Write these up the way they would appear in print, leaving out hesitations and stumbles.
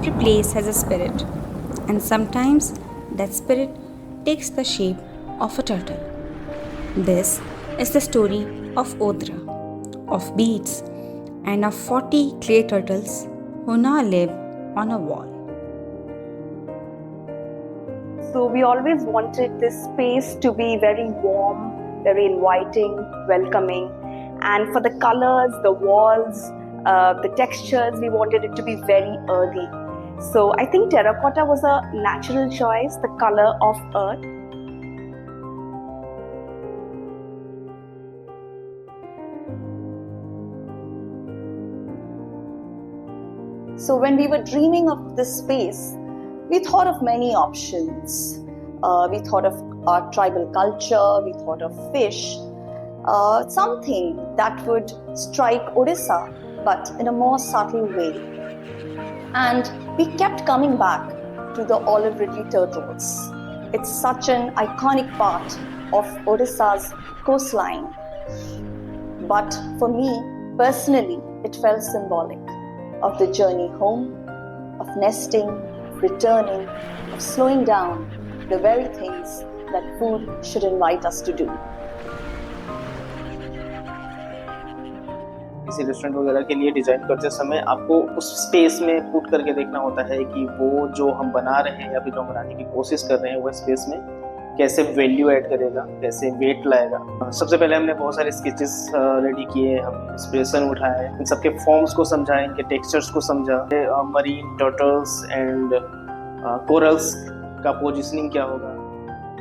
Every place has a spirit, and sometimes that spirit takes the shape of a turtle. This is the story of Odraa, of beads, and of 40 clay turtles who now live on a wall. So we always wanted this space to be very warm, very inviting, welcoming. And for the colors, the walls, the textures, we wanted it to be very earthy. So I think terracotta was a natural choice, the color of earth. So when we were dreaming of this space, we thought of many options. We thought of our tribal culture, we thought of fish, something that would strike Odisha, but in a more subtle way. And we kept coming back to the Olive Ridley turtles. It's such an iconic part of Odisha's coastline. But for me, personally, it felt symbolic of the journey home, of nesting, returning, of slowing down, the very things that food should invite us to do. किसी restaurant वगैरह के लिए design करते समय आपको उस space में put करके देखना होता है कि वो जो हम बना रहे हैं या फिर जो बनाने की कोशिश कर रहे हैं वो स्पेस में कैसे वैल्यू ऐड करेगा, कैसे वेट लाएगा। सबसे पहले हमने बहुत सारे स्केचेस रेडी किए, हम इंस्पिरेशन उठाए, इन सबके फॉर्म्स को समझा, इनके टेक्सचर्स को समझा, मरीन टर्टल्स एंड कोरल्स का पोजिशनिंग क्या होगा।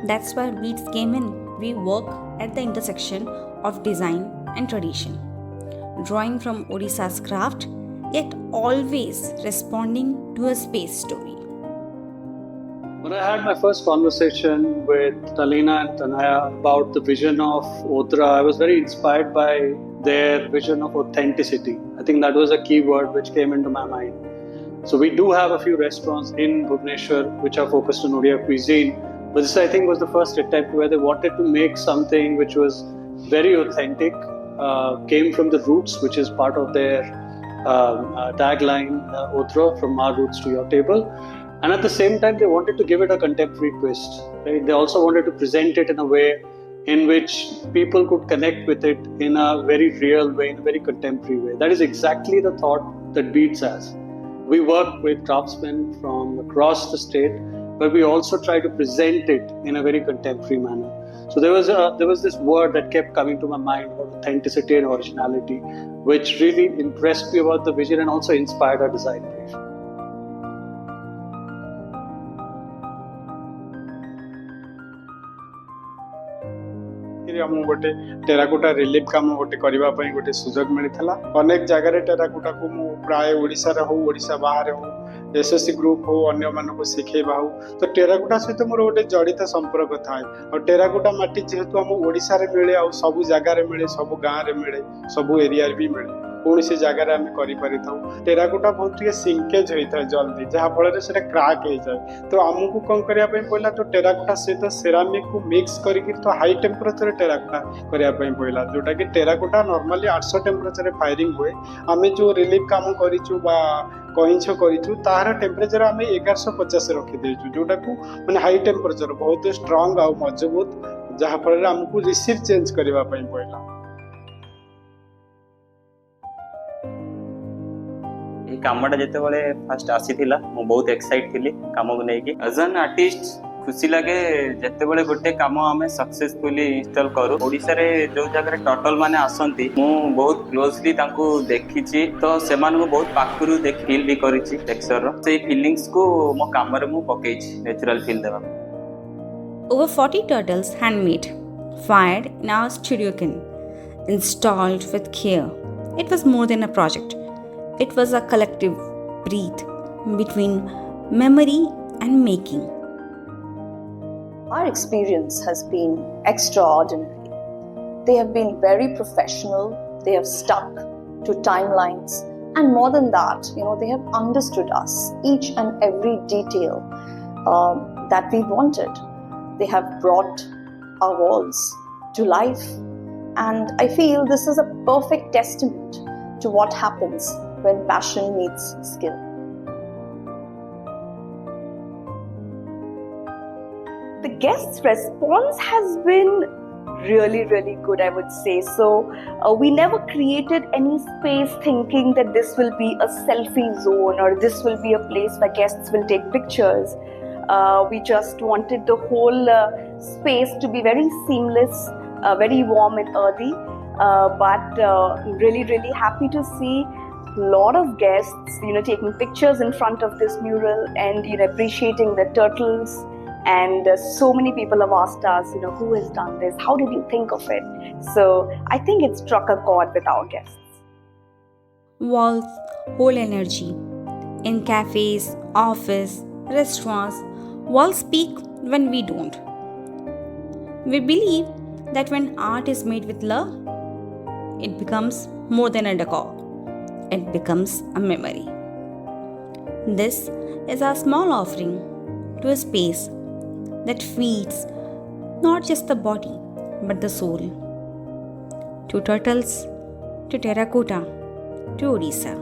That's where beads came in. We work at the intersection of design and tradition, drawing from Odisha's craft, yet always responding to a space story. When I had my first conversation with Talina and Tanaya about the vision of Odraa, I was very inspired by their vision of authenticity. I think that was a key word which came into my mind. So we do have a few restaurants in Bhubaneswar which are focused on Odia cuisine, but this I think was the first attempt where they wanted to make something which was very authentic, came from the roots, which is part of their tagline, Odraa, from our roots to your table. And at the same time, they wanted to give it a contemporary twist. Right? They also wanted to present it in a way in which people could connect with it in a very real way, in a very contemporary way. That is exactly the thought that Beats has. We work with craftsmen from across the state, but we also try to present it in a very contemporary manner. So there was this word that kept coming to my mind about authenticity and originality, which really impressed me about the vision and also inspired our design brief. आम गोटे terracotta relief काम गोटे करने गोटे सुजोग मिलता। अनेक जगह terracotta को प्राय ओडिशा हो, ओडिशा बाहर हो, एसएससी ग्रुप हो, अन्य मानक शिखेबा हो, तो टेराकोटा सहित मोर गोटे जड़ित संपर्क थाए। और टेराकोटा माटी जेहेतु आम ओडिशा रे मिले, आ सब जगार मिले, सब गाँव रे मिले, सब एरिया भी मिले, कौन सी जगार आम कर टेराकोटा बहुत सिंकेज होता है जल्दी, जहाँफल से क्राक हो जाए। तो आमको कौन करने पड़ा, तो टेराकोटा सहित सेरामिक को मिक्स करके तो हाई टेम्परेचर टेराकोटा करने पड़ा, जोटा कि टेराकोटा नॉर्मली 800 टेम्परेचर फायरिंग हुए। आम जो रिलीफ काम करूँ कईछ करूँ तार टेम्परेचर आम 1150 रखीदेचु, जोटा को मैंने हाई टेम्परेचर बहुत स्ट्रंग आ मजबूत, जहाँफल आमको रिसीव चेंज करने पड़ा। कामटा जिते फास्ट आसीला मु बहुत एक्साइट थी काम को लेकिन एज एन आर्टिस्ट खुशी लगे जिते गोटे काम आम सक्सेसफुली इंस्टॉल करूँ। ओडिशा रे जो जगह टर्टल माने आसंती मु बहुत क्लोजली तांको देखिछि, तो से बहुत पाखरु फील भी करिछि टेक्सचर रो से फीलिंग्स को मो काम रे मु पकेछि नेचुरल फील देबा। Over 40 turtles handmade, fired in our studio kin, installed with care. It was more than a project. It was a collective breath between memory and making. Our experience has been extraordinary. They have been very professional, they have stuck to timelines, and more than that, they have understood us, each and every detail that we wanted. They have brought our walls to life, and I feel this is a perfect testament to what happens when passion meets skill. guests' response has been really, really good, I would say. So we never created any space thinking that this will be a selfie zone or this will be a place where guests will take pictures. We just wanted the whole space to be very seamless, very warm and earthy. But really, really happy to see a lot of guests, taking pictures in front of this mural and appreciating the turtles. And so many people have asked us, who has done this? How did you think of it? So I think it struck a chord with our guests. Walls hold energy. In cafes, office, restaurants, walls speak when we don't. We believe that when art is made with love, it becomes more than a decor. It becomes a memory. This is our small offering to a space that feeds not just the body but the soul. To turtles, to terracotta, to Odisha.